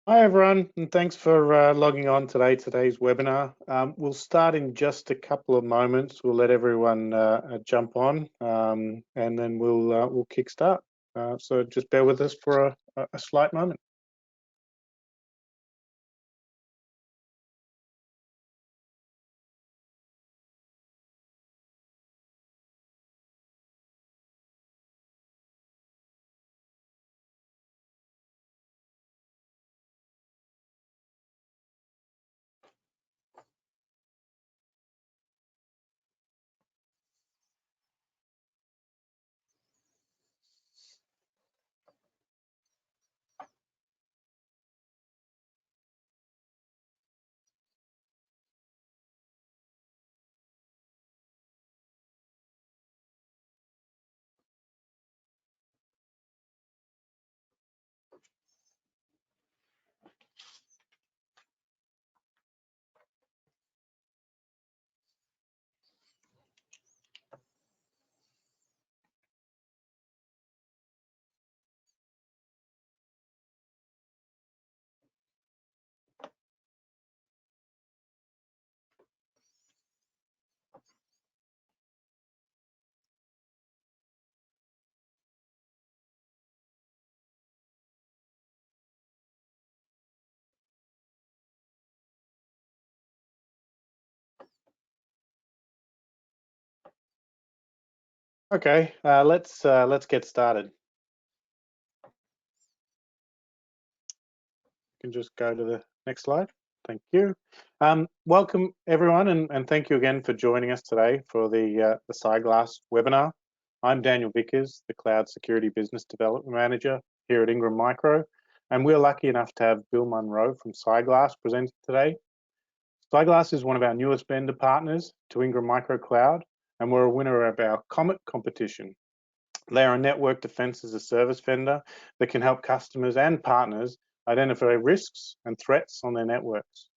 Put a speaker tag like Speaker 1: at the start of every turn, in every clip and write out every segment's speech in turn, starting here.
Speaker 1: Hi everyone, and thanks for logging on today's webinar. We'll start in just a couple of moments. We'll let everyone jump on, and then we'll kickstart. So just bear with us for a slight moment. Okay, let's get started. You can just go to the next slide. Thank you. Welcome everyone, and thank you again for joining us today for the CyGlass webinar. I'm Daniel Vickers, the Cloud Security Business Development Manager here at Ingram Micro, and we're lucky enough to have Bill Munro from CyGlass presenting today. CyGlass is one of our newest vendor partners to Ingram Micro Cloud, and we're a winner of our Comet competition. They are a network defense as a service vendor that can help customers and partners identify risks and threats on their networks.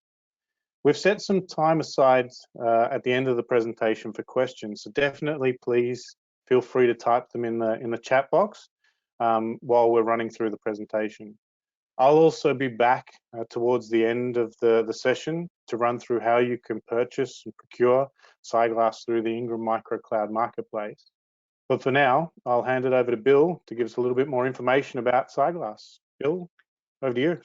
Speaker 1: We've set some time aside at the end of the presentation for questions, so definitely please feel free to type them in the chat box while we're running through the presentation. I'll also be back towards the end of the session to run through how you can purchase and procure CyGlass through the Ingram Micro Cloud Marketplace. But for now, I'll hand it over to Bill to give us a little bit more information about CyGlass. Bill, over to you.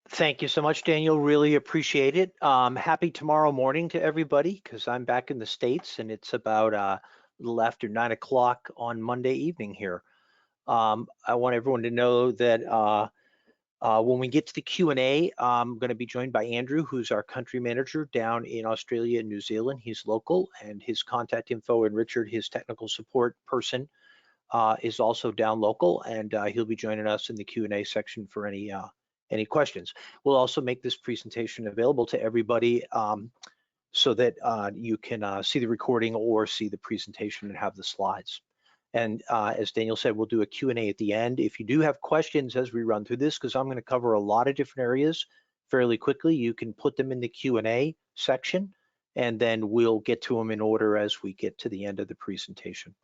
Speaker 2: Thank you so much, Daniel. Really appreciate it. Happy tomorrow morning to everybody, because I'm back in the States and it's about a little after 9 o'clock on Monday evening here. I want everyone to know that when we get to the Q&A, I'm going to be joined by Andrew, who's our country manager down in Australia and New Zealand. He's local, and his contact info, and Richard, his technical support person, is also down local, and he'll be joining us in the Q&A section for any questions. We'll also make this presentation available to everybody so that you can see the recording or see the presentation and have the slides. And as Daniel said, we'll do a Q&A at the end. If you do have questions as we run through this, because I'm going to cover a lot of different areas fairly quickly, you can put them in the Q&A section, and then we'll get to them in order as we get to the end of the presentation.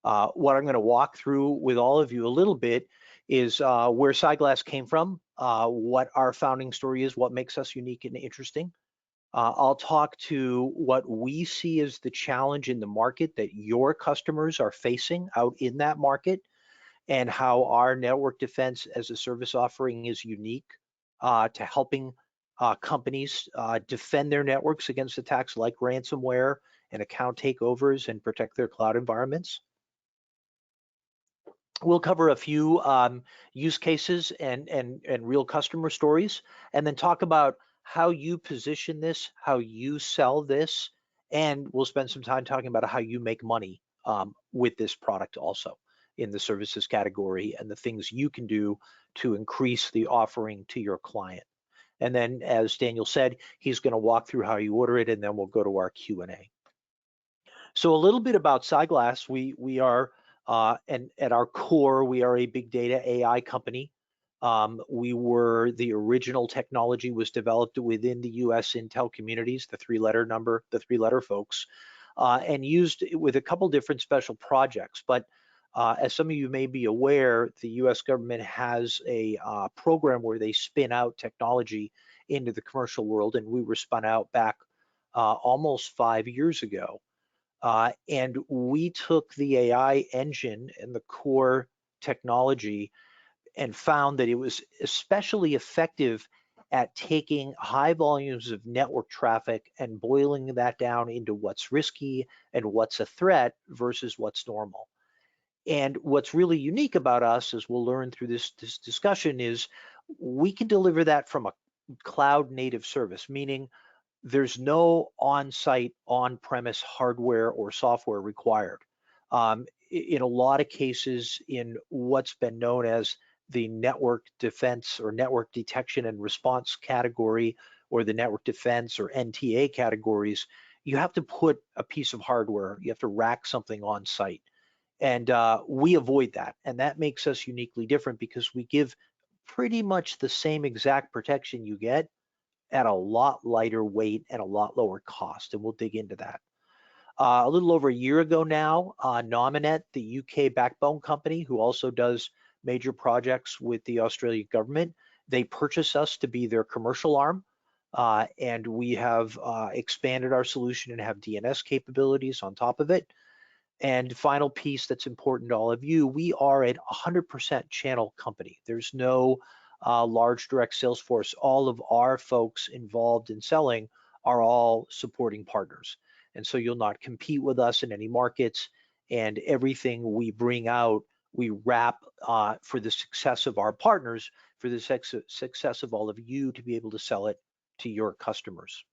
Speaker 2: What I'm going to walk through with all of you a little bit is where CyGlass came from, what our founding story is, what makes us unique and interesting. I'll talk to what we see as the challenge in the market that your customers are facing out in that market, and how our network defense as a service offering is unique to helping companies defend their networks against attacks like ransomware and account takeovers and protect their cloud environments. We'll cover a few use cases and real customer stories, and then talk about how you position this, how you sell this, and we'll spend some time talking about how you make money with this product also in the services category, and the things you can do to increase the offering to your client. And then, as Daniel said, he's going to walk through how you order it, and then we'll go to our Q&A. So a little bit about CyGlass. We are and at our core, we are a big data AI company. We were the original technology was developed within the US Intel communities, the three-letter folks, and used with a couple different special projects. But As some of you may be aware, the US government has a program where they spin out technology into the commercial world, and we were spun out back almost 5 years ago. And we took the AI engine and the core technology and found that it was especially effective at taking high volumes of network traffic and boiling that down into what's risky and what's a threat versus what's normal. And what's really unique about us, as we'll learn through this discussion, is we can deliver that from a cloud native service, meaning there's no on-site, on-premise hardware or software required. In a lot of cases, in what's been known as the network defense or network detection and response category, or the network defense or NTA categories, you have to put a piece of hardware, you have to rack something on site. And we avoid that. And that makes us uniquely different because we give pretty much the same exact protection you get at a lot lighter weight and a lot lower cost. And we'll dig into that. A little over a year ago now, Nominet, the UK backbone company, who also does major projects with the Australian government, they purchased us to be their commercial arm. And we have expanded our solution and have DNS capabilities on top of it. And final piece that's important to all of you, we are a 100% channel company. There's no large direct sales force. All of our folks involved in selling are all supporting partners. And so you'll not compete with us in any markets, and everything we bring out, we wrap for the success of our partners, for the success of all of you to be able to sell it to your customers.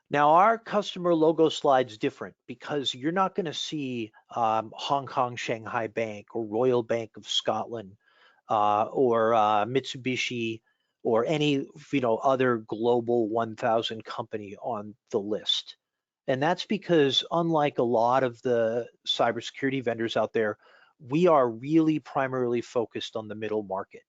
Speaker 2: Now, our customer logo slide's different because you're not going to see Hong Kong Shanghai Bank or Royal Bank of Scotland or Mitsubishi or any other global 1,000 company on the list. And that's because, unlike a lot of the cybersecurity vendors out there, we are really primarily focused on the middle market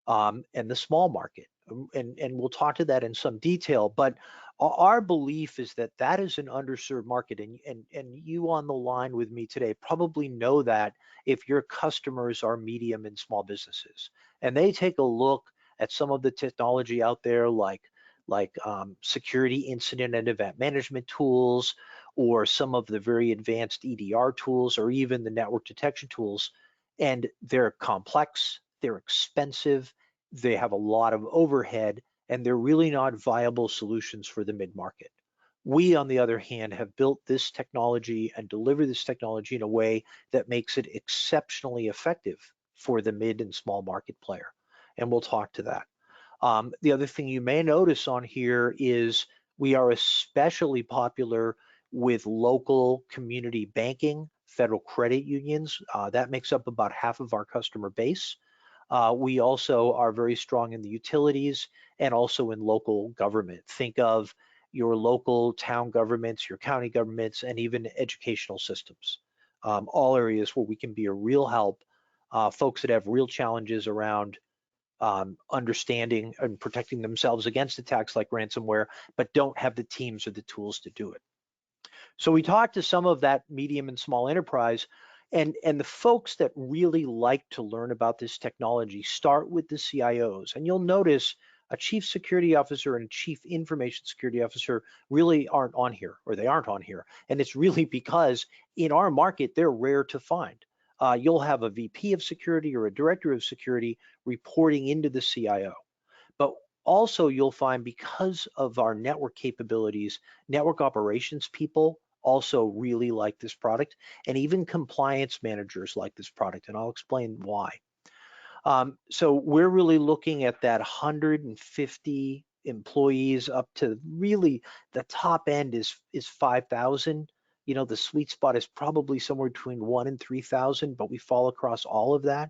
Speaker 2: and the small market. And we'll talk to that in some detail, but our belief is that that is an underserved market, and you on the line with me today probably know that if your customers are medium and small businesses, and they take a look at some of the technology out there like security incident and event management tools, or some of the very advanced EDR tools, or even the network detection tools, and they're complex, they're expensive, they have a lot of overhead, and they're really not viable solutions for the mid-market. We, on the other hand, have built this technology and deliver this technology in a way that makes it exceptionally effective for the mid and small market player. And we'll talk to that. The other thing you may notice on here is we are especially popular with local community banking, federal credit unions. That makes up about half of our customer base. We also are very strong in the utilities and also in local government. Think of your local town governments, your county governments, and even educational systems. All areas where we can be a real help, folks that have real challenges around understanding and protecting themselves against attacks like ransomware, but don't have the teams or the tools to do it. So we talked to some of that medium and small enterprise, and the folks that really like to learn about this technology start with the CIOs. And you'll notice a chief security officer and a chief information security officer really aren't on here, or they aren't on here. And it's really because in our market, they're rare to find. You'll have a VP of security or a director of security reporting into the CIO. But also you'll find, because of our network capabilities, network operations people also really like this product, and even compliance managers like this product, and I'll explain why. So we're really looking at that 150 employees up to really the top end is 5,000. The sweet spot is probably somewhere between 1 and 3,000, but we fall across all of that.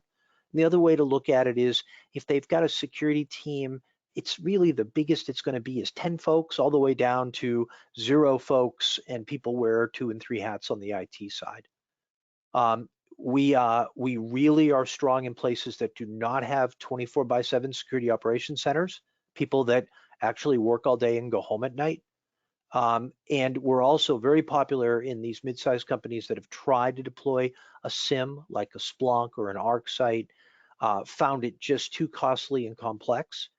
Speaker 2: And the other way to look at it is, if they've got a security team, it's really the biggest it's going to be is 10 folks, all the way down to 0 folks, and people wear 2 and 3 hats on the IT side. We really are strong in places that do not have 24/7 security operations centers, people that actually work all day and go home at night. And we're also very popular in these mid-sized companies that have tried to deploy a SIM like a Splunk or an ArcSight, found it just too costly and complex,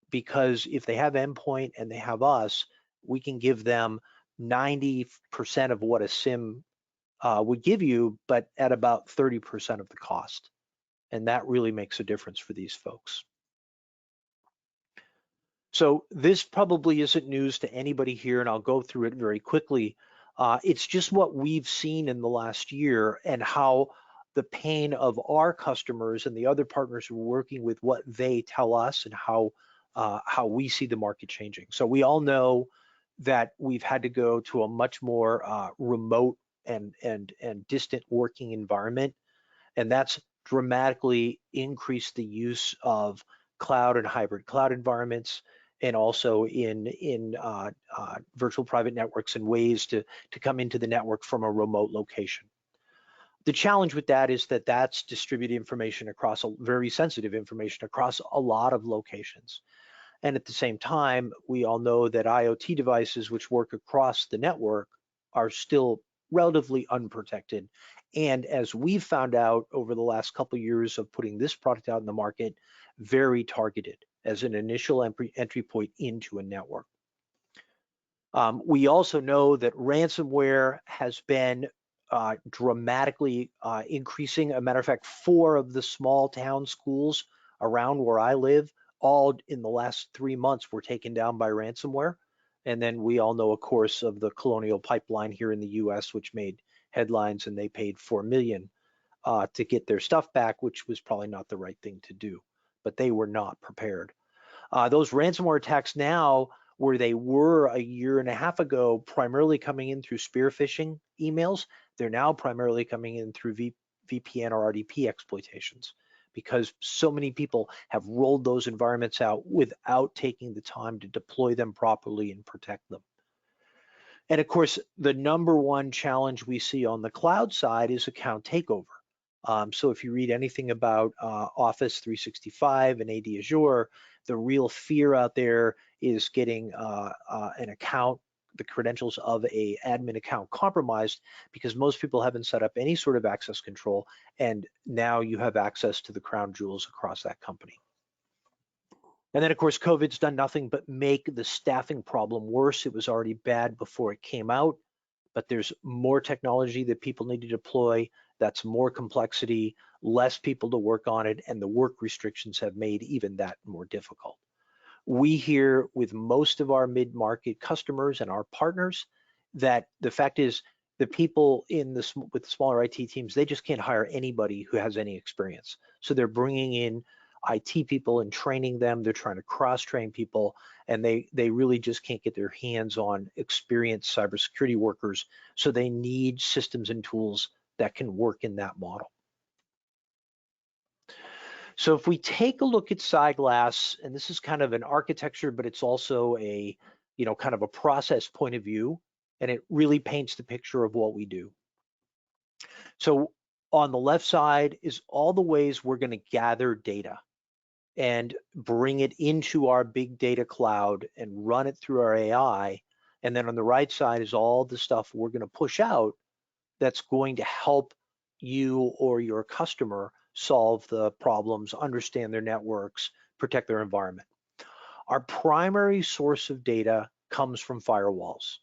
Speaker 2: because if they have endpoint and they have us, we can give them 90% of what a SIM would give you, but at about 30% of the cost. And that really makes a difference for these folks. So this probably isn't news to anybody here, and I'll go through it very quickly. It's just what we've seen in the last year and how the pain of our customers and the other partners who are working with, what they tell us and how we see the market changing. So we all know that we've had to go to a much more remote and distant working environment, and that's dramatically increased the use of cloud and hybrid cloud environments, and also in virtual private networks and ways to come into the network from a remote location. The challenge with that is that that's distributed information across very sensitive information across a lot of locations. And at the same time, we all know that IoT devices which work across the network are still relatively unprotected. And as we've found out over the last couple of years of putting this product out in the market, very targeted as an initial entry point into a network. We also know that ransomware has been dramatically increasing. As a matter of fact, 4 of the small town schools around where I live, all in the last 3 months, were taken down by ransomware. And then we all know, of course, of the Colonial Pipeline here in the US, which made headlines, and they paid $4 million to get their stuff back, which was probably not the right thing to do, but they were not prepared. Those ransomware attacks now, where they were a year and a half ago, primarily coming in through spear phishing emails, they're now primarily coming in through VPN or RDP exploitations, because so many people have rolled those environments out without taking the time to deploy them properly and protect them. And of course, the #1 challenge we see on the cloud side is account takeover. So if you read anything about Office 365 and AD Azure, the real fear out there is getting an account, the credentials of a admin account compromised, because most people haven't set up any sort of access control, and now you have access to the crown jewels across that company. And then of course, COVID's done nothing but make the staffing problem worse. It was already bad before it came out, but there's more technology that people need to deploy. That's more complexity, less people to work on it, and the work restrictions have made even that more difficult. We hear with most of our mid-market customers and our partners that the fact is the people with smaller IT teams, they just can't hire anybody who has any experience. So they're bringing in IT people and training them. They're trying to cross-train people, and they really just can't get their hands on experienced cybersecurity workers. So they need systems and tools that can work in that model. So if we take a look at CyGlass, and this is kind of an architecture, but it's also a, kind of a process point of view, and it really paints the picture of what we do. So on the left side is all the ways we're going to gather data and bring it into our big data cloud and run it through our AI. And then on the right side is all the stuff we're going to push out that's going to help you or your customer solve the problems, understand their networks, protect their environment. Our primary source of data comes from firewalls.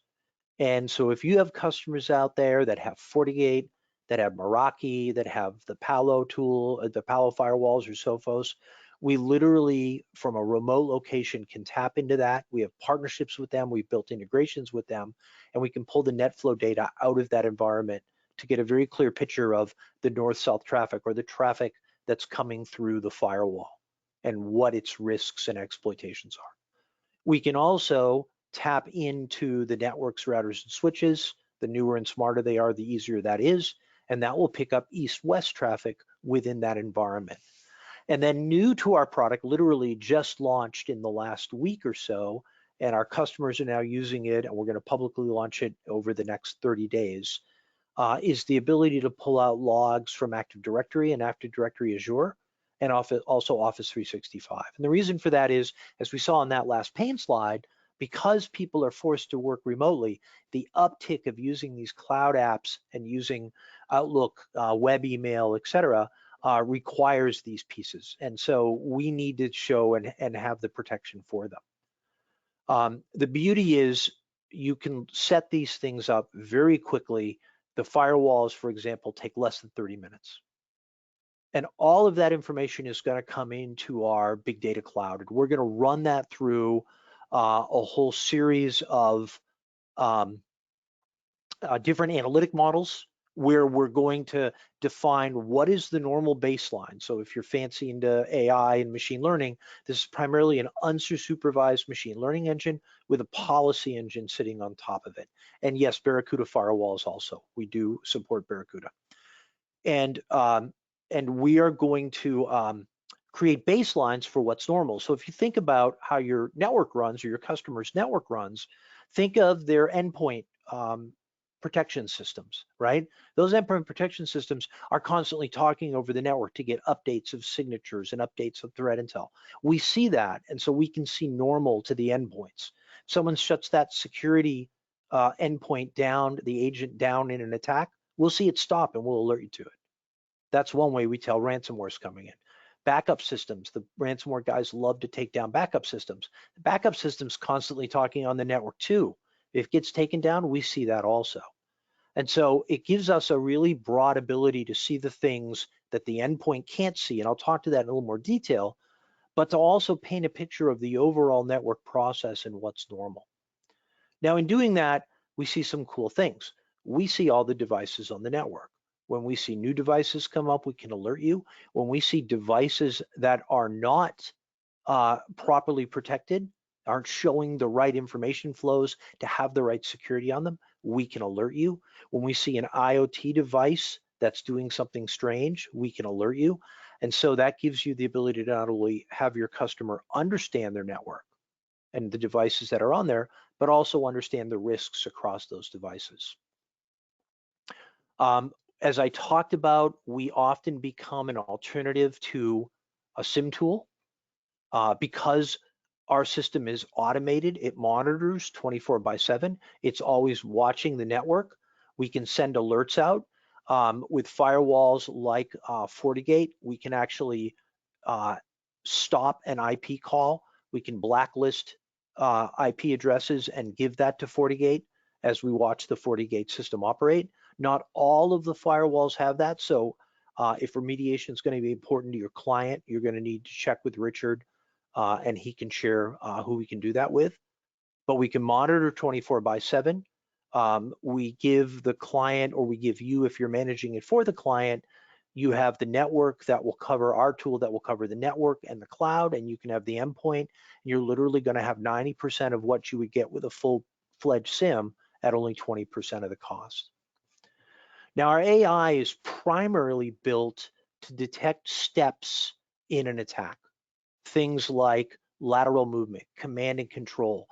Speaker 2: And so if you have customers out there that have FortiGate, that have Meraki, that have the Palo tool, the Palo firewalls or Sophos, we literally, from a remote location, can tap into that. We have partnerships with them. We've built integrations with them, and we can pull the NetFlow data out of that environment to get a very clear picture of the north-south traffic or the traffic that's coming through the firewall and what its risks and exploitations are. We can also tap into the networks, routers, and switches. The newer and smarter they are, the easier that is, and that will pick up east-west traffic within that environment. And then new to our product, literally just launched in the last week or so, and our customers are now using it, and we're going to publicly launch it over the next 30 days, is the ability to pull out logs from Active Directory and Active Directory Azure, and also Office 365. And the reason for that is, as we saw on that last pane slide, because people are forced to work remotely, the uptick of using these cloud apps and using Outlook, web email, etc., requires these pieces. And so we need to show and have the protection for them. The beauty is you can set these things up very quickly. The firewalls, for example, take less than 30 minutes. And all of that information is going to come into our big data cloud. And we're going to run that through a whole series of different analytic models where we're going to define what is the normal baseline. So if you're fancy into AI and machine learning, this is primarily an unsupervised machine learning engine with a policy engine sitting on top of it. And yes, Barracuda firewalls also. We do support Barracuda. And we are going to create baselines for what's normal. So if you think about how your network runs or your customer's network runs, think of their endpoint protection systems, right? Those endpoint protection systems are constantly talking over the network to get updates of signatures and updates of threat intel. We see that, and so we can see normal to the endpoints. Someone shuts that security endpoint down, the agent down in an attack, we'll see it stop and we'll alert you to it. That's one way we tell ransomware is coming in. Backup systems, the ransomware guys love to take down backup systems. The backup system's constantly talking on the network too. If it gets taken down, we see that also. And so it gives us a really broad ability to see the things that the endpoint can't see, and I'll talk to that in a little more detail, but to also paint a picture of the overall network process and what's normal. Now, in doing that, we see some cool things. We see all the devices on the network. When we see new devices come up, we can alert you. When we see devices that are not properly protected, aren't showing the right information flows to have the right security on them, we can alert you. When we see an IoT device that's doing something strange, we can alert you. And so that gives you the ability to not only have your customer understand their network and the devices that are on there, but also understand the risks across those devices. As I talked about, we often become an alternative to a SIM tool because our system is automated. It monitors 24/7. It's always watching the network. We can send alerts out. With firewalls like FortiGate, we can actually stop an IP call. We can blacklist IP addresses and give that to FortiGate as we watch the FortiGate system operate. Not all of the firewalls have that, so if remediation is going to be important to your client, you're going to need to check with Richard and he can share who we can do that with. But we can monitor 24/7. We give the client, or we give you, if you're managing it for the client, you have the network that will cover, our tool that will cover the network and the cloud, and you can have the endpoint. You're literally going to have 90% of what you would get with a full-fledged SIM at only 20% of the cost. Now, our AI is primarily built to detect steps in an attack. Things like lateral movement, command and control,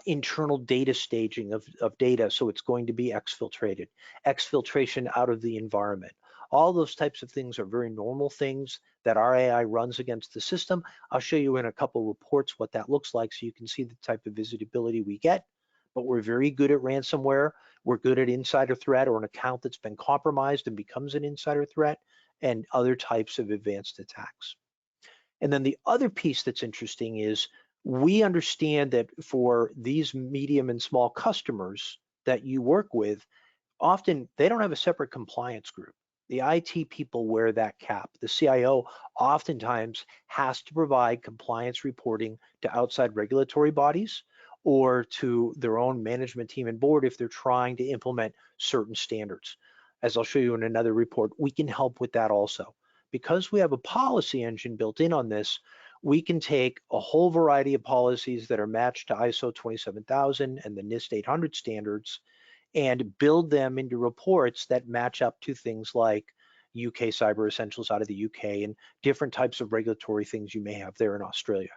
Speaker 2: internal data staging of data, so it's going to be exfiltrated, exfiltration out of the environment. All those types of things are very normal things that our AI runs against the system. I'll show you in a couple reports what that looks like so you can see the type of visibility we get. But we're very good at ransomware. We're good at insider threat, or an account that's been compromised and becomes an insider threat, and other types of advanced attacks. And then the other piece that's interesting is we understand that for these medium and small customers that you work with, often they don't have a separate compliance group. The IT people wear that cap. The CIO oftentimes has to provide compliance reporting to outside regulatory bodies or to their own management team and board if they're trying to implement certain standards. As I'll show you in another report, we can help with that also. Because we have a policy engine built in on this, we can take a whole variety of policies that are matched to ISO 27000 and the NIST 800 standards and build them into reports that match up to things like UK Cyber Essentials out of the UK and different types of regulatory things you may have there in Australia.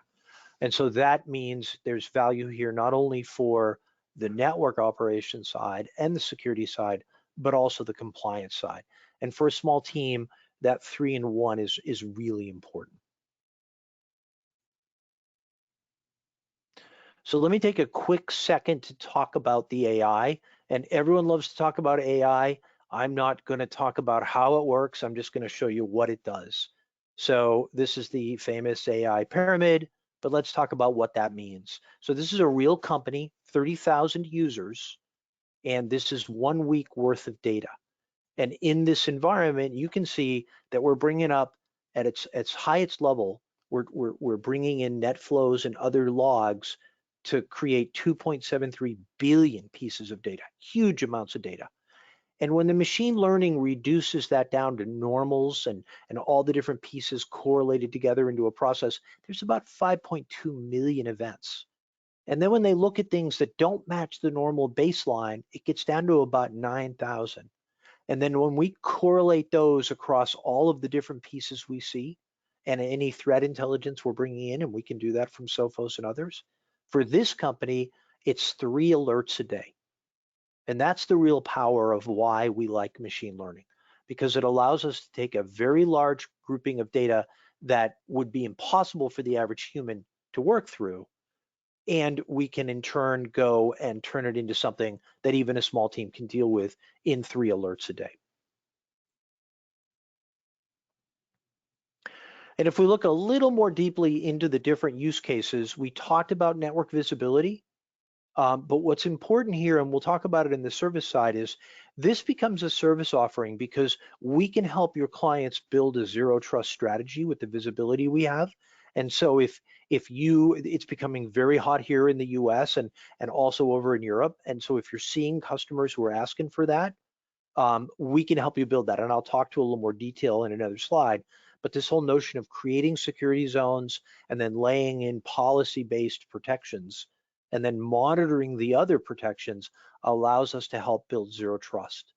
Speaker 2: And so that means there's value here not only for the network operations side and the security side, but also the compliance side. And for a small team, that 3-in-1 is really important. So let me take a quick second to talk about the AI. And everyone loves to talk about AI. I'm not going to talk about how it works. I'm just going to show you what it does. So this is the famous AI pyramid, but let's talk about what that means. So this is a real company, 30,000 users, and this is 1 week worth of data. And in this environment, you can see that we're bringing up at its highest level, we're bringing in net flows and other logs to create 2.73 billion pieces of data, huge amounts of data. And when the machine learning reduces that down to normals and all the different pieces correlated together into a process, there's about 5.2 million events. And then when they look at things that don't match the normal baseline, it gets down to about 9,000. And then when we correlate those across all of the different pieces we see and any threat intelligence we're bringing in, and we can do that from Sophos and others, for this company, it's 3 alerts a day. And that's the real power of why we like machine learning, because it allows us to take a very large grouping of data that would be impossible for the average human to work through, and we can in turn go and turn it into something that even a small team can deal with in 3 alerts a day. And if we look a little more deeply into the different use cases, we talked about network visibility, but what's important here, and we'll talk about it in the service side, is this becomes a service offering because we can help your clients build a zero trust strategy with the visibility we have. And so if it's becoming very hot here in the US and also over in Europe. And so if you're seeing customers who are asking for that, we can help you build that. And I'll talk to a little more detail in another slide. But this whole notion of creating security zones and then laying in policy-based protections and then monitoring the other protections allows us to help build zero trust.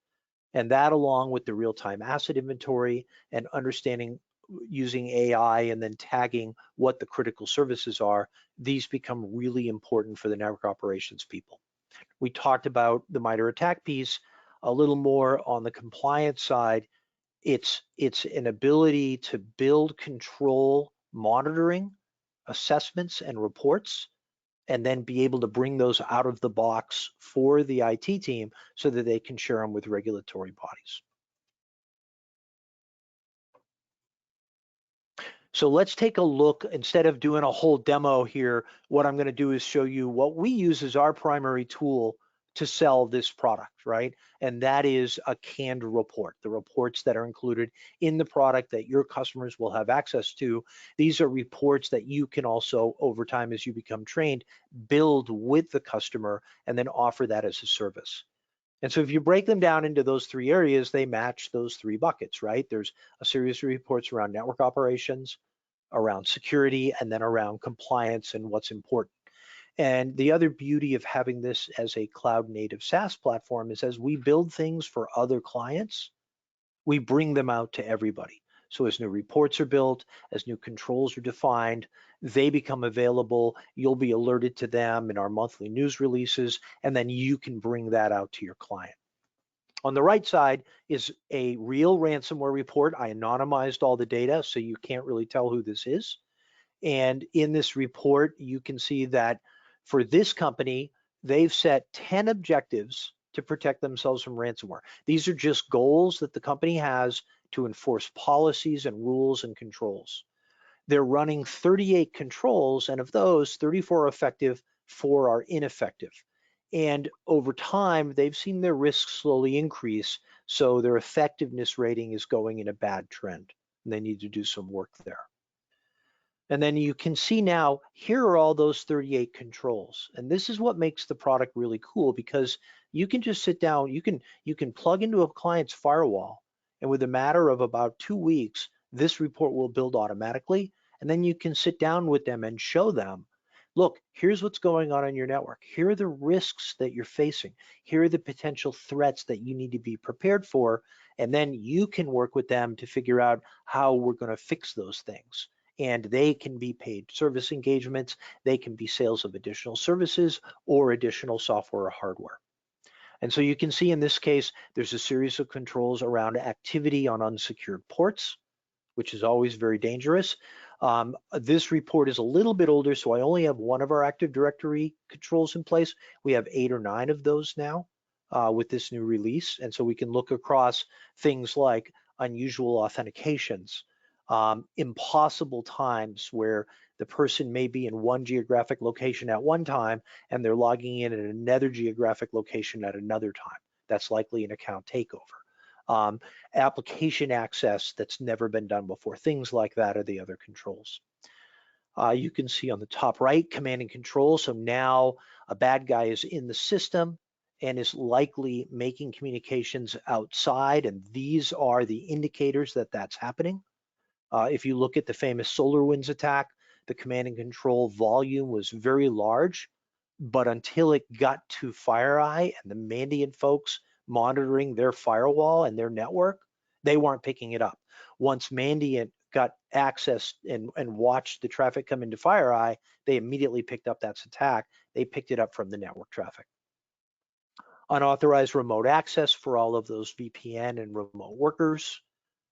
Speaker 2: And that, along with the real-time asset inventory and understanding using AI and then tagging what the critical services are, these become really important for the network operations people. We talked about the MITRE ATT&CK piece a little more on the compliance side. It's an ability to build control monitoring, assessments, and reports, and then be able to bring those out of the box for the IT team so that they can share them with regulatory bodies. So let's take a look. Instead of doing a whole demo here, what I'm going to do is show you what we use as our primary tool to sell this product, right? And that is a canned report, the reports that are included in the product that your customers will have access to. These are reports that you can also, over time as you become trained, build with the customer and then offer that as a service. And so if you break them down into those 3 areas, they match those 3 buckets, right? There's a series of reports around network operations, around security, and then around compliance and what's important. And the other beauty of having this as a cloud native SaaS platform is as we build things for other clients, we bring them out to everybody. So as new reports are built, as new controls are defined, they become available. You'll be alerted to them in our monthly news releases, and then you can bring that out to your client. On the right side is a real ransomware report. I anonymized all the data, so you can't really tell who this is. And in this report, you can see that for this company, they've set 10 objectives to protect themselves from ransomware. These are just goals that the company has to enforce policies and rules and controls. They're running 38 controls, and of those, 34 are effective, 4 are ineffective. And over time, they've seen their risks slowly increase, so their effectiveness rating is going in a bad trend, and they need to do some work there. And then you can see now, here are all those 38 controls. And this is what makes the product really cool, because you can just sit down, you can plug into a client's firewall, and with a matter of about 2 weeks, this report will build automatically. And then you can sit down with them and show them, look, here's what's going on in your network. Here are the risks that you're facing. Here are the potential threats that you need to be prepared for. And then you can work with them to figure out how we're going to fix those things. And they can be paid service engagements, they can be sales of additional services or additional software or hardware. And so you can see in this case, there's a series of controls around activity on unsecured ports, which is always very dangerous. This report is a little bit older, so I only have one of our Active Directory controls in place. We have 8 or 9 of those now with this new release. And so we can look across things like unusual authentications, impossible times where the person may be in one geographic location at one time and they're logging in at another geographic location at another time. That's likely an account takeover. Application access that's never been done before. Things like that are the other controls. You can see on the top right, command and control. So now a bad guy is in the system and is likely making communications outside, and these are the indicators that that's happening. If you look at the famous SolarWinds attack, the command and control volume was very large, but until it got to FireEye and the Mandiant folks monitoring their firewall and their network, they weren't picking it up. Once Mandiant got access and watched the traffic come into FireEye, they immediately picked up that attack. They picked it up from the network traffic. Unauthorized remote access for all of those VPN and remote workers,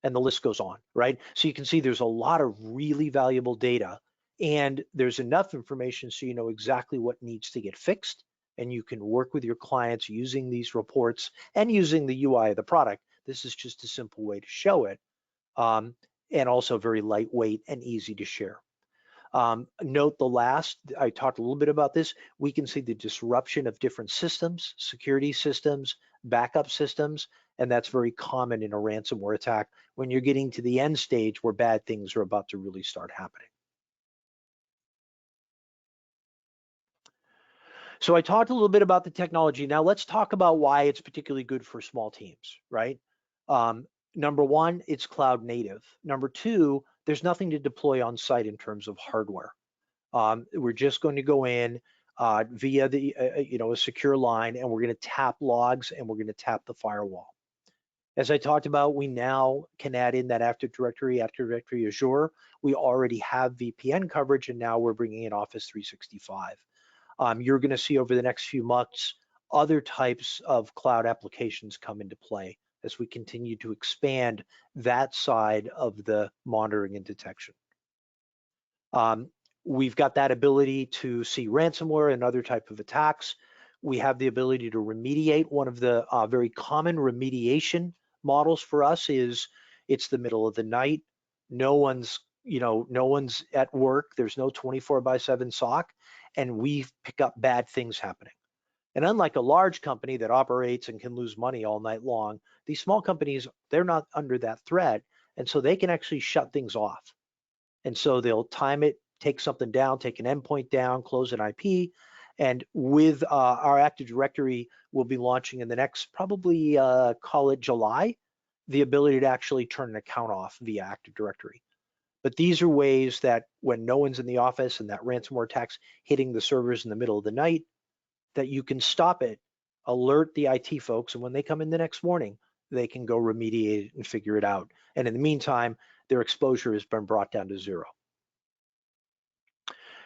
Speaker 2: and the list goes on, right? So you can see there's a lot of really valuable data, and there's enough information so you know exactly what needs to get fixed, and you can work with your clients using these reports and using the UI of the product. This is just a simple way to show it, and also very lightweight and easy to share. Note the last, I talked a little bit about this, we can see the disruption of different systems, security systems, backup systems, and that's very common in a ransomware attack when you're getting to the end stage where bad things are about to really start happening. So I talked a little bit about the technology. Now let's talk about why it's particularly good for small teams, right? Number one, it's cloud native. Number two, there's nothing to deploy on site in terms of hardware. We're just going to go in via the a secure line, and we're going to tap logs and we're going to tap the firewall. As I talked about, we now can add in that Active Directory Azure. We already have VPN coverage, and now we're bringing in Office 365. You're going to see over the next few months other types of cloud applications come into play as we continue to expand that side of the monitoring and detection. We've got that ability to see ransomware and other type of attacks. We have the ability to remediate. One of the very common remediation models for us is it's the middle of the night. No one's at work. There's no 24/7 SOC, and we pick up bad things happening. And unlike a large company that operates and can lose money all night long, these small companies, they're not under that threat, and so they can actually shut things off. And so they'll time it, take something down, take an endpoint down, close an IP, and with our Active Directory, we'll be launching in the next probably call it July, the ability to actually turn an account off via Active Directory. But these are ways that when no one's in the office and that ransomware attack's hitting the servers in the middle of the night, that you can stop it, alert the IT folks, and when they come in the next morning, they can go remediate it and figure it out. And in the meantime, their exposure has been brought down to zero.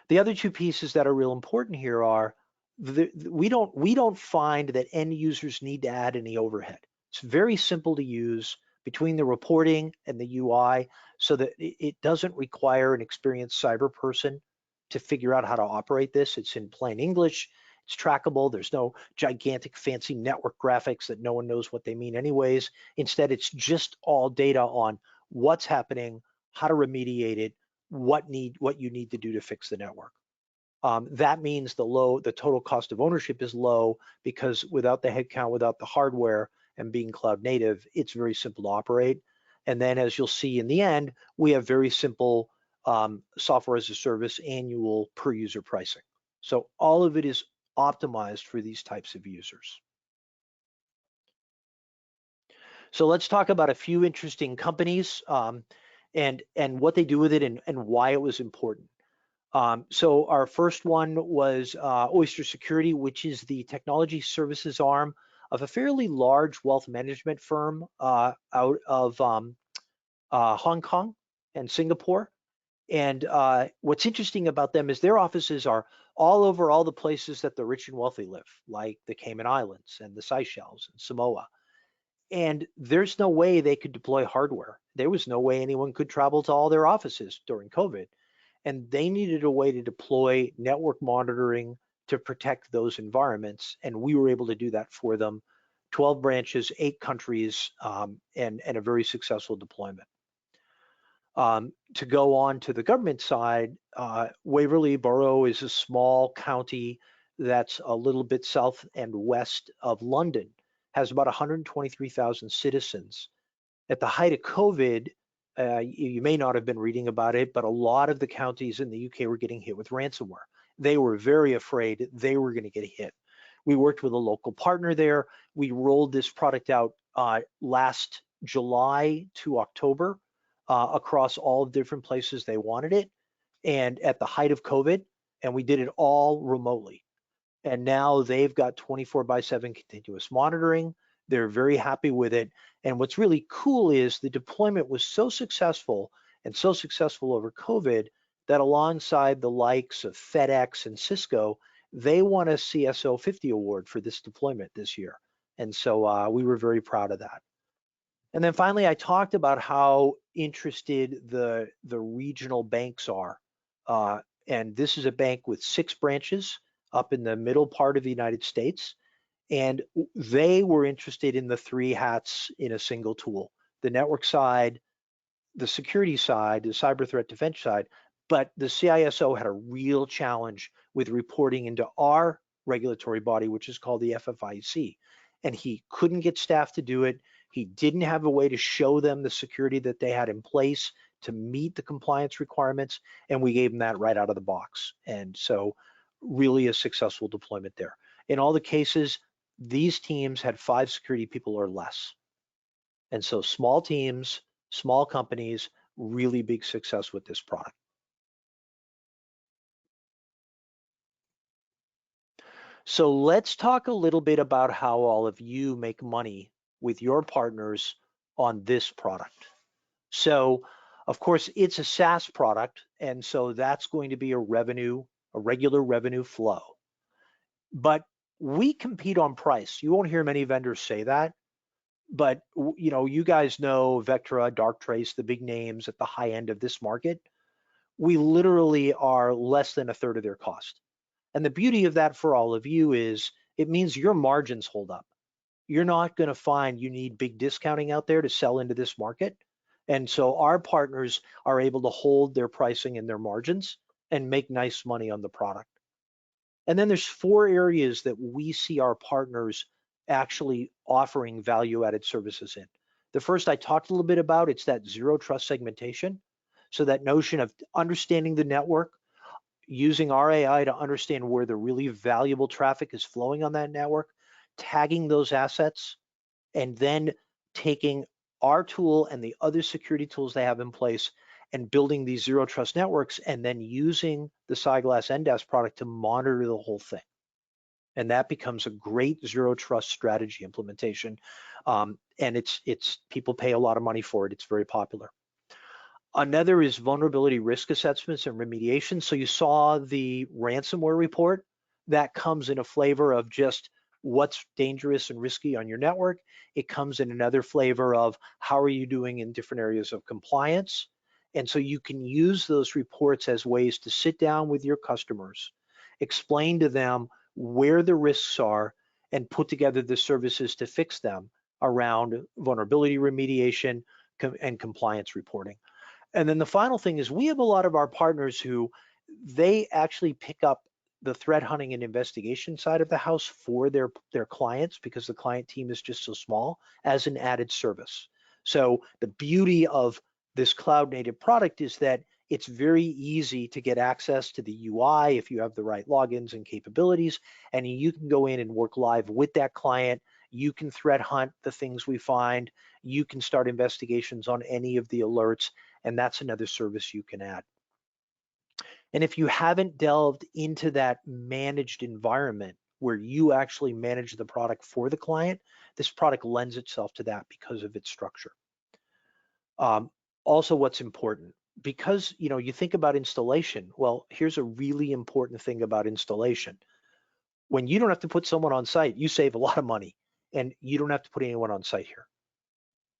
Speaker 2: The other two pieces that are real important here are we don't find that end users need to add any overhead. It's very simple to use between the reporting and the UI, so that it doesn't require an experienced cyber person to figure out how to operate this. It's in plain English. It's trackable. There's no gigantic fancy network graphics that no one knows what they mean anyways. Instead, it's just all data on what's happening, how to remediate it, what you need to do to fix the network. That means the total cost of ownership is low, because without the headcount, without the hardware, and being cloud native, it's very simple to operate. And then, as you'll see in the end, we have very simple software as a service annual per user pricing. So all of it is optimized for these types of users. So let's talk about a few interesting companies and what they do with it and why it was important. So our first one was Oyster Security, which is the technology services arm of a fairly large wealth management firm out of Hong Kong and Singapore. And what's interesting about them is their offices are all over all the places that the rich and wealthy live, like the Cayman Islands and the Seychelles and Samoa. And there's no way they could deploy hardware. There was no way anyone could travel to all their offices during COVID. And they needed a way to deploy network monitoring to protect those environments. And we were able to do that for them. 12 branches, 8 countries, and a very successful deployment. To go on to the government side, Waverly Borough is a small county that's a little bit south and west of London, has about 123,000 citizens. At the height of COVID, you may not have been reading about it, but a lot of the counties in the UK were getting hit with ransomware. They were very afraid they were going to get hit. We worked with a local partner there. We rolled this product out last July to October across all different places they wanted it, and at the height of COVID, and we did it all remotely. And now they've got 24/7 continuous monitoring. They're very happy with it. And what's really cool is the deployment was so successful and so successful over COVID that alongside the likes of FedEx and Cisco, they won a CSO 50 award for this deployment this year. And so we were very proud of that. And then finally, I talked about how interested the regional banks are. And this is a bank with 6 branches up in the middle part of the United States. And they were interested in the 3 hats in a single tool, the network side, the security side, the cyber threat defense side. But the CISO had a real challenge with reporting into our regulatory body, which is called the FFIEC. And he couldn't get staff to do it. He didn't have a way to show them the security that they had in place to meet the compliance requirements. And we gave him that right out of the box. And so really a successful deployment there. In all the cases, these teams had 5 security people or less. And so small teams, small companies, really big success with this product. So let's talk a little bit about how all of you make money with your partners on this product. So of course, it's a SaaS product, and so that's going to be a regular revenue flow. But we compete on price. You won't hear many vendors say that, but you guys know Vectra, Darktrace, the big names at the high end of this market. We literally are less than a third of their cost. And the beauty of that for all of you is it means your margins hold up. You're not going to find you need big discounting out there to sell into this market. And so our partners are able to hold their pricing and their margins and make nice money on the product. And then there's 4 areas that we see our partners actually offering value-added services in. The first I talked a little bit about, it's that zero trust segmentation. So that notion of understanding the network, using our AI to understand where the really valuable traffic is flowing on that network, tagging those assets, and then taking our tool and the other security tools they have in place and building these zero trust networks, and then using the CyGlass NDAS product to monitor the whole thing. And that becomes a great zero trust strategy implementation. And it's people pay a lot of money for it. It's very popular. Another is vulnerability risk assessments and remediation. So you saw the ransomware report that comes in a flavor of just what's dangerous and risky on your network. It comes in another flavor of how are you doing in different areas of compliance. And so you can use those reports as ways to sit down with your customers, explain to them where the risks are, and put together the services to fix them around vulnerability remediation and compliance reporting. And then the final thing is we have a lot of our partners who they actually pick up the threat hunting and investigation side of the house for their clients because the client team is just so small as an added service. So the beauty of this cloud native product is that it's very easy to get access to the UI if you have the right logins and capabilities, and you can go in and work live with that client. You can threat hunt the things we find. You can start investigations on any of the alerts, and that's another service you can add. And if you haven't delved into that managed environment where you actually manage the product for the client, this product lends itself to that because of its structure. Also, what's important, because you think about installation, well, here's a really important thing about installation. When you don't have to put someone on site, you save a lot of money, and you don't have to put anyone on site here.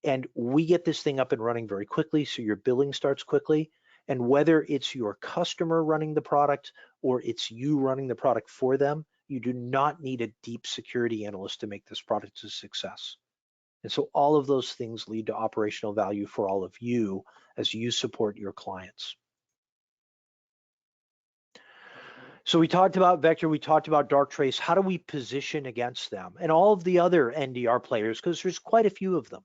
Speaker 2: And we get this thing up and running very quickly, so your billing starts quickly. And whether it's your customer running the product or it's you running the product for them, you do not need a deep security analyst to make this product a success. And so all of those things lead to operational value for all of you as you support your clients. So we talked about Vector, we talked about Darktrace. How do we position against them and all of the other NDR players? Because there's quite a few of them.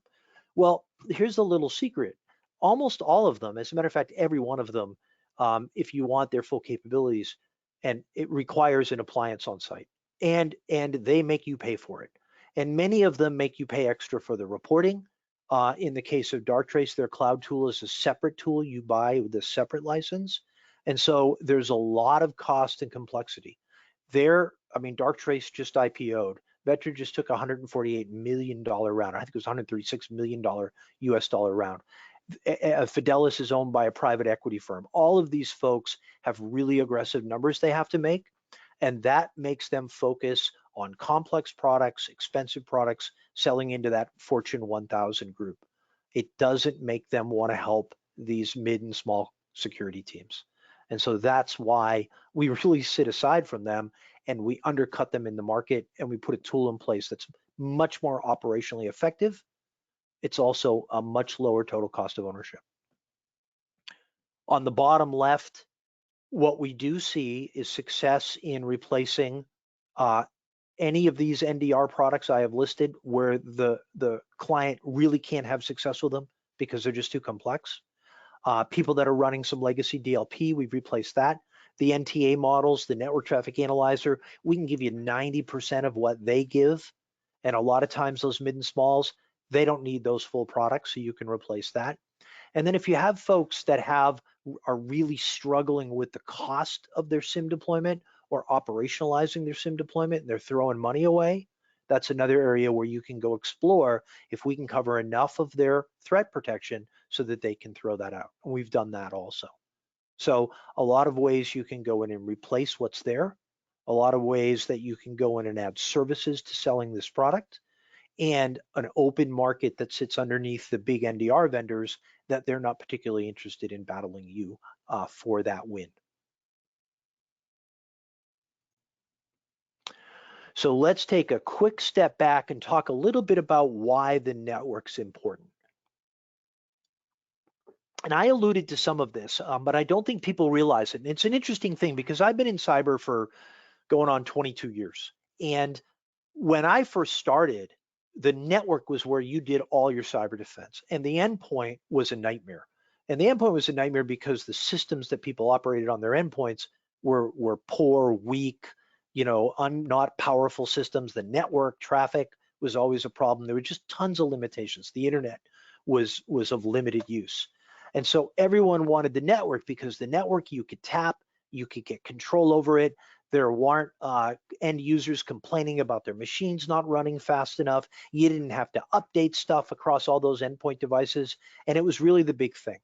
Speaker 2: Well, here's the little secret. Almost all of them, as a matter of fact, every one of them, if you want their full capabilities, and it requires an appliance on site, and they make you pay for it. And many of them make you pay extra for the reporting. In the case of Darktrace, their cloud tool is a separate tool you buy with a separate license. And so there's a lot of cost and complexity. Darktrace just IPO'd. Vector just took a $148 million round. I think it was $136 million US dollar round. Fidelis is owned by a private equity firm. All of these folks have really aggressive numbers they have to make, and that makes them focus on complex products, expensive products, selling into that Fortune 1000 group. It doesn't make them want to help these mid and small security teams. And so that's why we really sit aside from them and we undercut them in the market, and we put a tool in place that's much more operationally effective. It's also a much lower total cost of ownership. On the bottom left, what we do see is success in replacing any of these NDR products I have listed where the client really can't have success with them because they're just too complex. People that are running some legacy DLP, we've replaced that. The NTA models, the network traffic analyzer, we can give you 90% of what they give. And a lot of times those mid and smalls, they don't need those full products, so you can replace that. And then if you have folks that are really struggling with the cost of their SIM deployment or operationalizing their SIM deployment, and they're throwing money away, that's another area where you can go explore if we can cover enough of their threat protection so that they can throw that out. And we've done that also. So a lot of ways you can go in and replace what's there, a lot of ways that you can go in and add services to selling this product, and an open market that sits underneath the big NDR vendors that they're not particularly interested in battling you for that win. So let's take a quick step back and talk a little bit about why the network's important. And I alluded to some of this, but I don't think people realize it. And it's an interesting thing because I've been in cyber for going on 22 years. And when I first started, the network was where you did all your cyber defense, and the endpoint was a nightmare. And the endpoint was a nightmare because the systems that people operated on their endpoints were poor, weak, not powerful systems. The network traffic was always a problem. There were just tons of limitations. The internet was of limited use. And so everyone wanted the network because the network you could tap, you could get control over it. There weren't end users complaining about their machines not running fast enough. You didn't have to update stuff across all those endpoint devices. And it was really the big thing.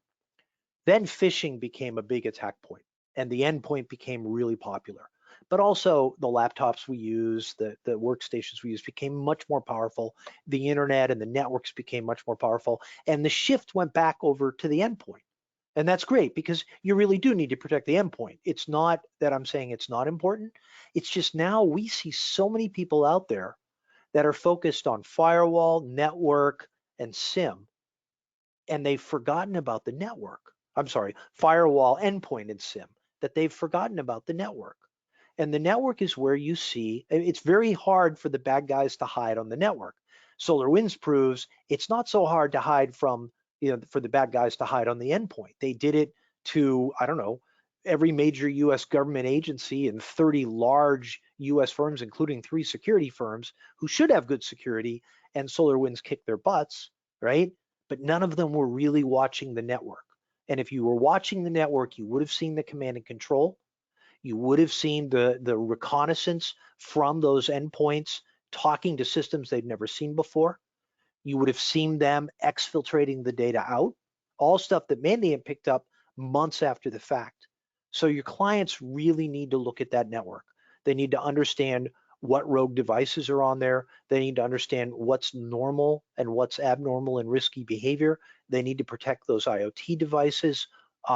Speaker 2: Then phishing became a big attack point, and the endpoint became really popular. But also the laptops we use, the workstations we use became much more powerful. The internet and the networks became much more powerful. And the shift went back over to the endpoint. And that's great because you really do need to protect the endpoint. It's not that I'm saying it's not important. It's just now we see so many people out there that are focused on firewall, network, and SIM, and they've forgotten about the network. I'm sorry, firewall, endpoint, and SIM, that they've forgotten about the network. And the network is where you see, it's very hard for the bad guys to hide on the network. SolarWinds proves it's not so hard to hide from, for the bad guys to hide on the endpoint. They did it to, I don't know, every major US government agency and 30 large US firms, including 3 security firms who should have good security, and SolarWinds kicked their butts, right? But none of them were really watching the network. And if you were watching the network, you would have seen the command and control. You would have seen the reconnaissance from those endpoints talking to systems they'd never seen before. You would have seen them exfiltrating the data out, all stuff that Mandiant picked up months after the fact. So your clients really need to look at that network. They need to understand what rogue devices are on there. They need to understand what's normal and what's abnormal and risky behavior. They need to protect those IoT devices.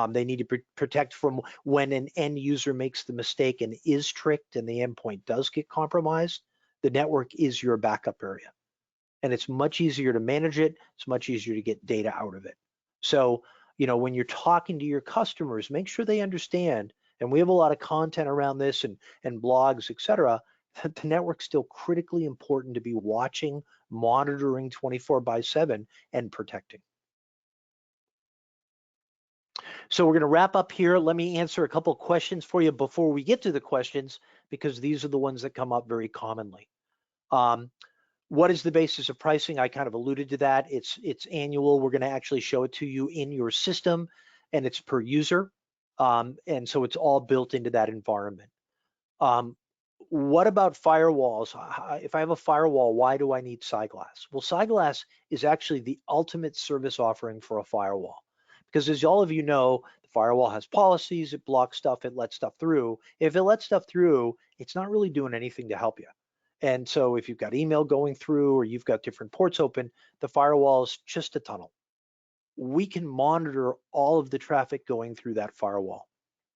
Speaker 2: They need to protect from when an end user makes the mistake and is tricked and the endpoint does get compromised. The network is your backup area. And it's much easier to manage it. It's much easier to get data out of it. So, when you're talking to your customers, make sure they understand, and we have a lot of content around this and blogs, et cetera, that the network's still critically important to be watching, monitoring 24/7 and protecting. So we're going to wrap up here. Let me answer a couple of questions for you before we get to the questions, because these are the ones that come up very commonly. What is the basis of pricing? I kind of alluded to that. It's annual. We're going to actually show it to you in your system, and it's per user. And so it's all built into that environment. What about firewalls? If I have a firewall, why do I need CyGlass? Well, CyGlass is actually the ultimate service offering for a firewall. Because as all of you know, the firewall has policies, it blocks stuff, it lets stuff through. If it lets stuff through, it's not really doing anything to help you. And so if you've got email going through or you've got different ports open, the firewall is just a tunnel. We can monitor all of the traffic going through that firewall.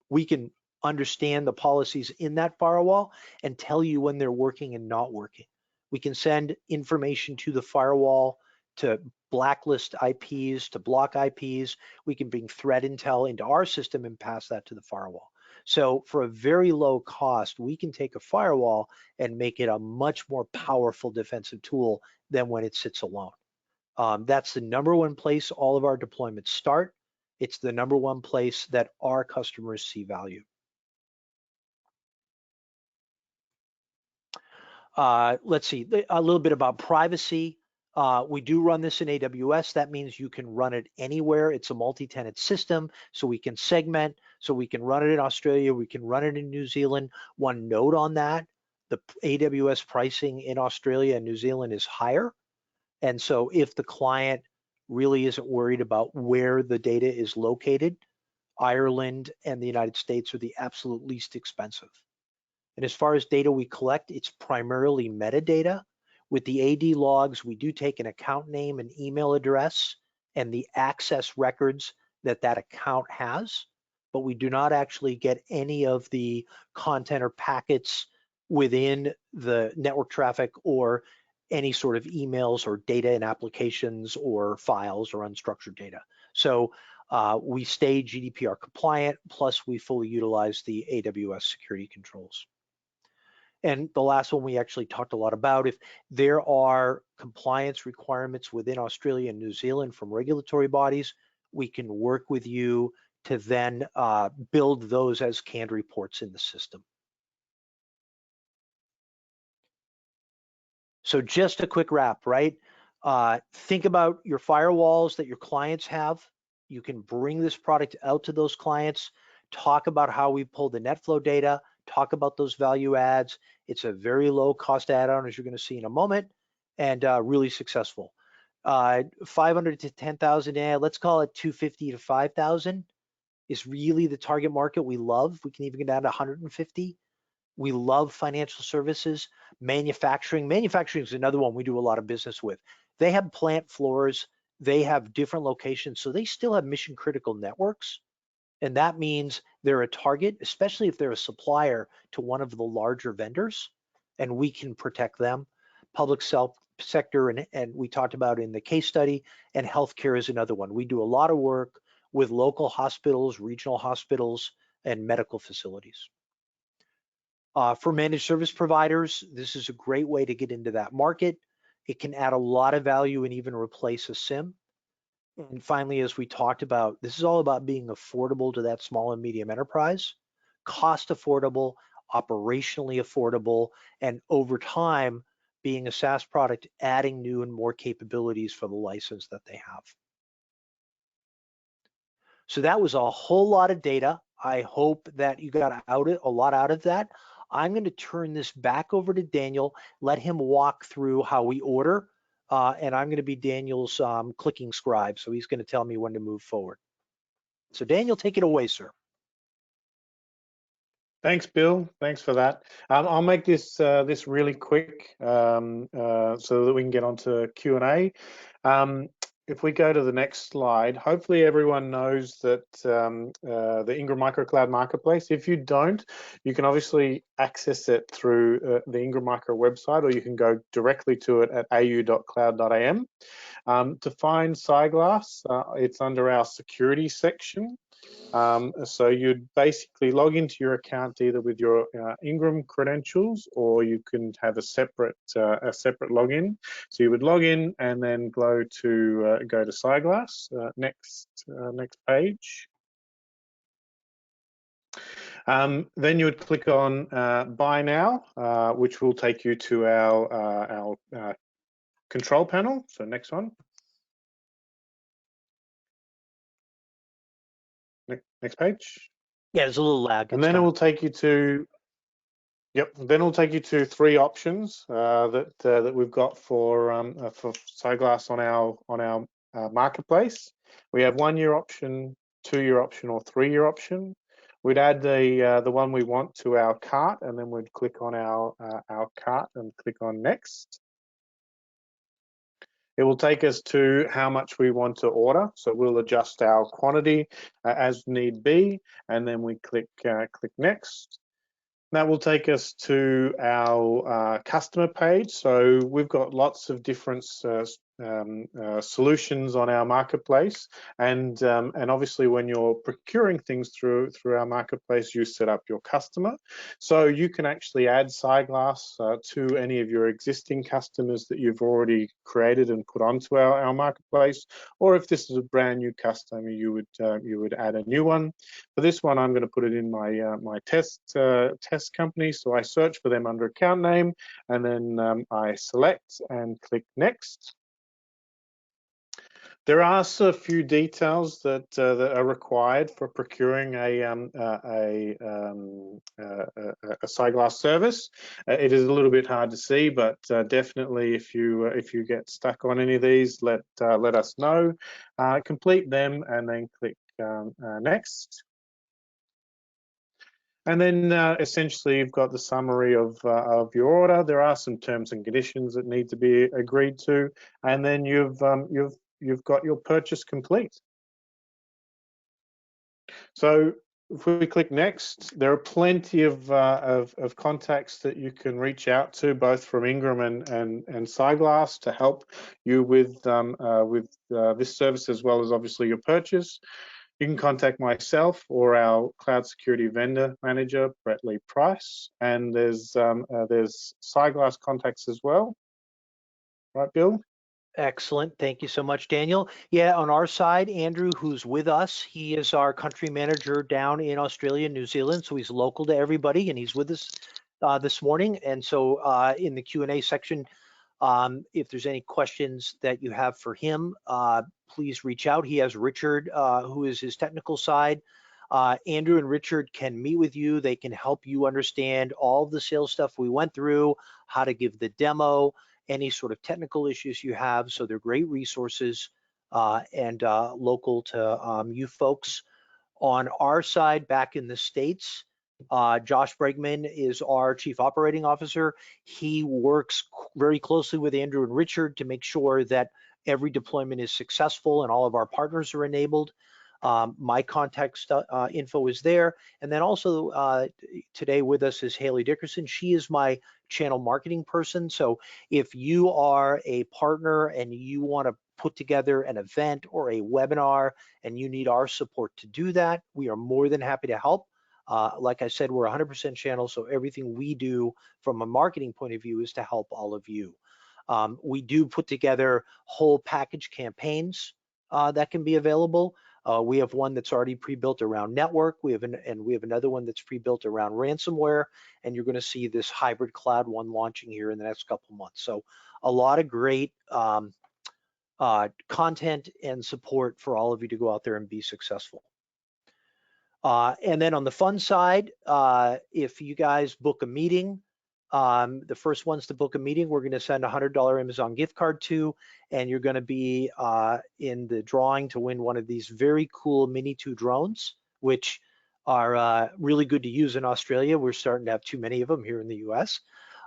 Speaker 2: We can understand the policies in that firewall and tell you when they're working and not working. We can send information to the firewall to blacklist IPs, to block IPs. We can bring threat intel into our system and pass that to the firewall. So for a very low cost, we can take a firewall and make it a much more powerful defensive tool than when it sits alone. That's the number one place all of our deployments start. It's the number one place that our customers see value. Let's see, a little bit about privacy. We do run this in AWS. That means you can run it anywhere. It's a multi-tenant system, so we can segment, so we can run it in Australia, we can run it in New Zealand. One note on that, the AWS pricing in Australia and New Zealand is higher. And so if the client really isn't worried about where the data is located, Ireland and the United States are the absolute least expensive. And as far as data we collect, it's primarily metadata. With the AD logs, we do take an account name and email address and the access records that that account has, but we do not actually get any of the content or packets within the network traffic or any sort of emails or data in applications or files or unstructured data. So we stay GDPR compliant, plus we fully utilize the AWS security controls. And the last one we actually talked a lot about, if there are compliance requirements within Australia and New Zealand from regulatory bodies, we can work with you to then build those as canned reports in the system. So just a quick wrap, right? Think about your firewalls that your clients have. You can bring this product out to those clients, talk about how we pull the NetFlow data, talk about those value adds. It's a very low cost add-on, as you're going to see in a moment, and really successful. 500 to 10,000, let's call it 250 to 5,000 is really the target market we love. We can even get down to 150. We love financial services. Manufacturing is another one we do a lot of business with. They have plant floors, they have different locations, so they still have mission critical networks. And that means they're a target, especially if they're a supplier to one of the larger vendors, and we can protect them. Public sector, and we talked about in the case study, and healthcare is another one. We do a lot of work with local hospitals, regional hospitals, and medical facilities. For managed service providers, this is a great way to get into that market. It can add a lot of value and even replace a SIM. And finally, as we talked about, this is all about being affordable to that small and medium enterprise, cost affordable, operationally affordable, and over time, being a SaaS product, adding new and more capabilities for the license that they have. So that was a whole lot of data. I hope that you got a lot out of that. I'm going to turn this back over to Daniel, let him walk through how we order, and I'm going to be Daniel's clicking scribe, so he's going to tell me when to move forward. So Daniel, take it away, sir.
Speaker 1: Thanks, Bill. Thanks for that. I'll make this really quick so that we can get on to Q&A. If we go to the next slide, hopefully everyone knows that the Ingram Microcloud Marketplace. If you don't, you can obviously access it through the Ingram Micro website, or you can go directly to it at au.cloud.am. To find CyGlass, it's under our security section. So you'd basically log into your account either with your Ingram credentials, or you can have a separate login. So you would log in and then go to CyGlass. Next page. Then you would click on Buy Now, which will take you to our control panel. So next one. Next page.
Speaker 2: Yeah, there's a little lag.
Speaker 1: And then it will take you to, yep. Then it'll take you to three options that we've got for CyGlass on our marketplace. We have 1 year option, 2 year option, or 3 year option. We'd add the one we want to our cart, and then we'd click on our cart and click on next. It will take us to how much we want to order. So we'll adjust our quantity as need be, and then we click next. That will take us to our customer page. So we've got lots of different solutions on our marketplace, and obviously when you're procuring things through our marketplace, you set up your customer. So you can actually add CyGlass to any of your existing customers that you've already created and put onto our marketplace, or if this is a brand new customer, you would add a new one. For this one, I'm going to put it in my my test company. So I search for them under account name, and then I select and click next. There are a few details that are required for procuring a CyGlass service. It is a little bit hard to see, but definitely if you get stuck on any of these, let us know. Complete them and then click next. And then essentially you've got the summary of your order. There are some terms and conditions that need to be agreed to, and then you've got your purchase complete. So if we click next, there are plenty of contacts that you can reach out to, both from Ingram and CyGlass, to help you with this service, as well as obviously your purchase. You can contact myself or our cloud security vendor manager, Brett Lee Price, and there's CyGlass contacts as well. Right, Bill?
Speaker 2: Excellent. Thank you so much, Daniel. Yeah, on our side, Andrew, who's with us, he is our country manager down in Australia and New Zealand. So he's local to everybody, and he's with us this morning. And so in the Q&A section, if there's any questions that you have for him, please reach out. He has Richard, who is his technical side. Andrew and Richard can meet with you. They can help you understand all the sales stuff we went through, how to give the demo, any sort of technical issues you have. So they're great resources and local to you folks. On our side, back in the States, Josh Bregman is our Chief Operating Officer. He works very closely with Andrew and Richard to make sure that every deployment is successful and all of our partners are enabled. My contact info is there. And then also today with us is Haley Dickerson. She is my channel marketing person. So if you are a partner and you want to put together an event or a webinar and you need our support to do that, we are more than happy to help. Like I said, we're 100% channel, so everything we do from a marketing point of view is to help all of you. We do put together whole package campaigns that can be available. We have one that's already pre-built around network. We have another one that's pre-built around ransomware, and you're going to see this hybrid cloud one launching here in the next couple of months. So a lot of great content and support for all of you to go out there and be successful. And then on the fun side, if you guys book a meeting, the first ones to book a meeting, we're going to send a $100 Amazon gift card to, and you're going to be in the drawing to win one of these very cool Mini 2 drones, which are really good to use in Australia. We're starting to have too many of them here in the US,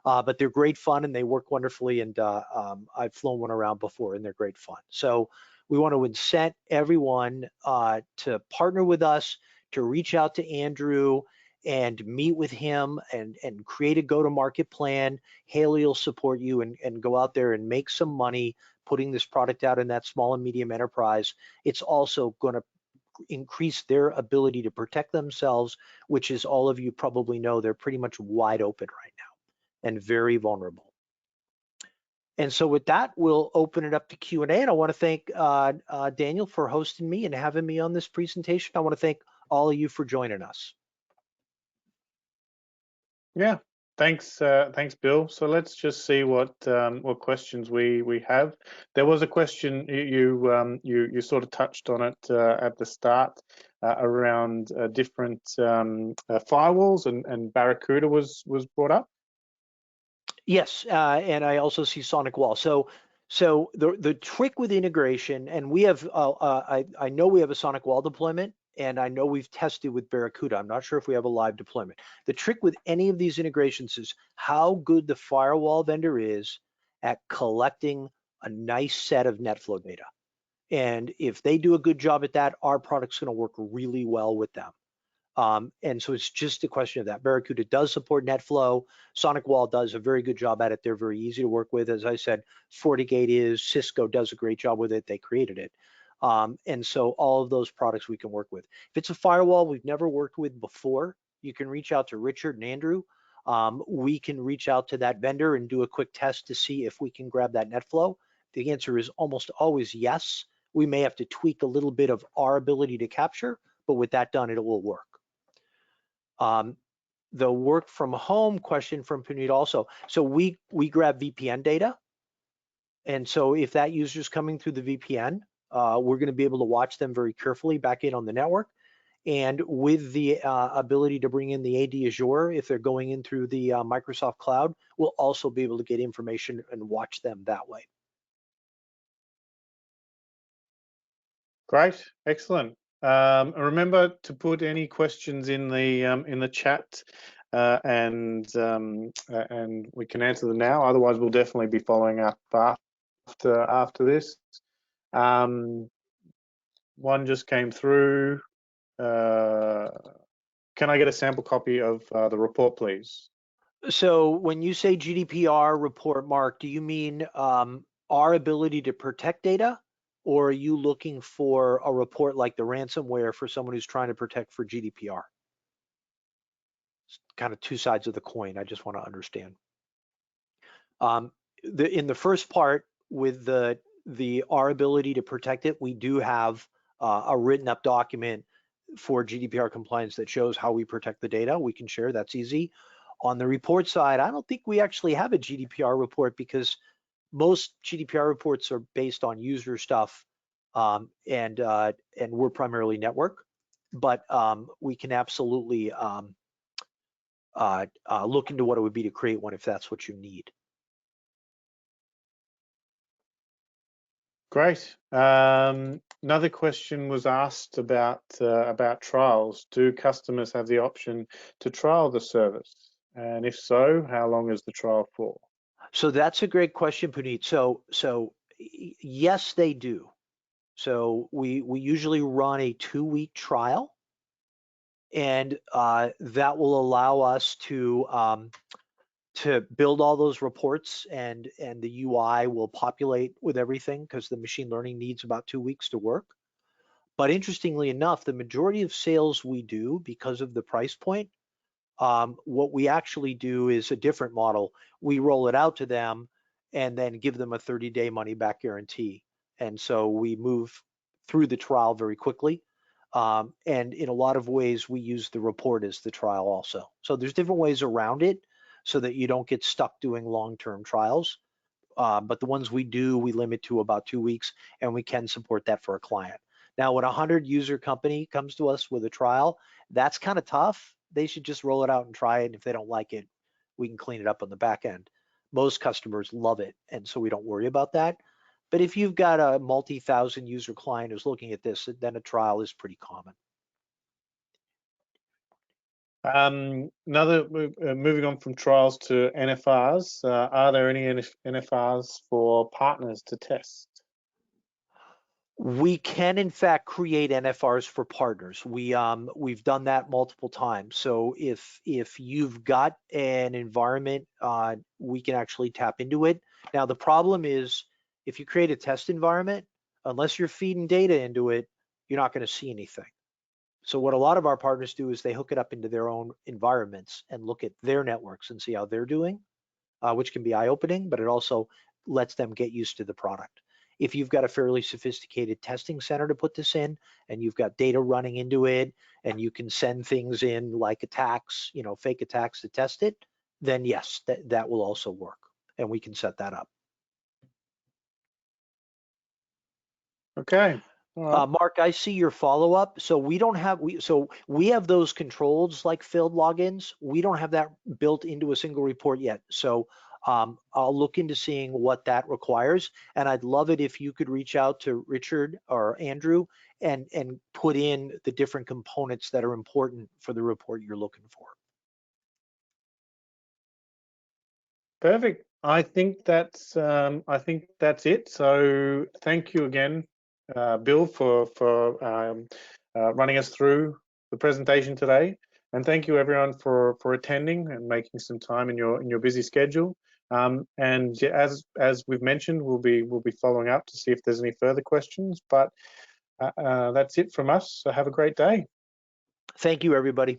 Speaker 2: but they're great fun and they work wonderfully. And I've flown one around before and they're great fun. So we want to incent everyone to partner with us, to reach out to Andrew and meet with him and create a go-to-market plan. Haley will support you and go out there and make some money putting this product out in that small and medium enterprise. It's also going to increase their ability to protect themselves, which, as all of you probably know, they're pretty much wide open right now and very vulnerable. And so with that, we'll open it up to Q&A. And I want to thank Daniel for hosting me and having me on this presentation. I want to thank all of you for joining us.
Speaker 1: Yeah, thanks, Bill. So let's just see what questions we have. There was a question you sort of touched on it at the start around different firewalls, and Barracuda was brought up.
Speaker 2: Yes, and I also see Sonic Wall. So the trick with integration, and we have, I know we have a Sonic Wall deployment, and I know we've tested with Barracuda. I'm not sure if we have a live deployment. The trick with any of these integrations is how good the firewall vendor is at collecting a nice set of NetFlow data. And if they do a good job at that, our product's going to work really well with them. And so it's just a question of that. Barracuda does support NetFlow. Sonic Wall does a very good job at it. They're very easy to work with. As I said, FortiGate is, Cisco does a great job with it. They created it. And so all of those products we can work with. If it's a firewall we've never worked with before, you can reach out to Richard and Andrew. We can reach out to that vendor and do a quick test to see if we can grab that NetFlow. The answer is almost always yes. We may have to tweak a little bit of our ability to capture, but with that done, it will work. The work from home question from Puneet also. So we grab VPN data. And so if that user's coming through the VPN, we're going to be able to watch them very carefully back in on the network. And with the ability to bring in the AD Azure, if they're going in through the Microsoft Cloud, we'll also be able to get information and watch them that way.
Speaker 1: Great, excellent. Remember to put any questions in the chat, and we can answer them now. Otherwise, we'll definitely be following up after this. One just came through. Can I get a sample copy of the report, please?
Speaker 2: So when you say GDPR report, Mark, do you mean our ability to protect data? Or are you looking for a report like the ransomware for someone who's trying to protect for GDPR? It's kind of two sides of the coin. I just want to understand. In the first part, with our ability to protect it, we do have a written up document for GDPR compliance that shows how we protect the data. We can share, that's easy. On the report side, I don't think we actually have a GDPR report because most GDPR reports are based on user stuff, and we're primarily network, but we can absolutely look into what it would be to create one if that's what you need.
Speaker 1: Great. Another question was asked about trials. Do customers have the option to trial the service? And if so, how long is the trial for?
Speaker 2: So that's a great question, Puneet. So yes, they do. So we usually run a 2-week trial, and that will allow us to build all those reports, and the UI will populate with everything because the machine learning needs about 2 weeks to work. But interestingly enough, the majority of sales we do, because of the price point, what we actually do is a different model. We roll it out to them and then give them a 30-day money back guarantee. And so we move through the trial very quickly. And in a lot of ways, we use the report as the trial also. So there's different ways around it so that you don't get stuck doing long-term trials. But the ones we do, we limit to about 2 weeks, and we can support that for a client. Now, when a 100-user company comes to us with a trial, that's kind of tough. They should just roll it out and try it. And if they don't like it, we can clean it up on the back end. Most customers love it, and so we don't worry about that. But if you've got a multi-thousand user client who's looking at this, then a trial is pretty common.
Speaker 1: Moving on from trials to NFRs, are there any NFRs for partners to test?
Speaker 2: We can in fact create NFRs for partners. We've done that multiple times. So if you've got an environment, we can actually tap into it. Now the problem is if you create a test environment, unless you're feeding data into it, you're not going to see anything. So what a lot of our partners do is they hook it up into their own environments and look at their networks and see how they're doing, which can be eye-opening, but it also lets them get used to the product. If you've got a fairly sophisticated testing center to put this in, and you've got data running into it, and you can send things in like attacks, fake attacks to test it, then yes, that will also work, and we can set that up.
Speaker 1: Okay. All right.
Speaker 2: Mark, I see your follow-up. So we have those controls like field logins. We don't have that built into a single report yet. So I'll look into seeing what that requires, and I'd love it if you could reach out to Richard or Andrew and put in the different components that are important for the report you're looking for.
Speaker 1: Perfect. I think that's it. So thank you again, Bill, for running us through the presentation today, and thank you everyone for attending and making some time in your busy schedule. And as we've mentioned, we'll be following up to see if there's any further questions. But that's it from us. So have a great day.
Speaker 2: Thank you, everybody.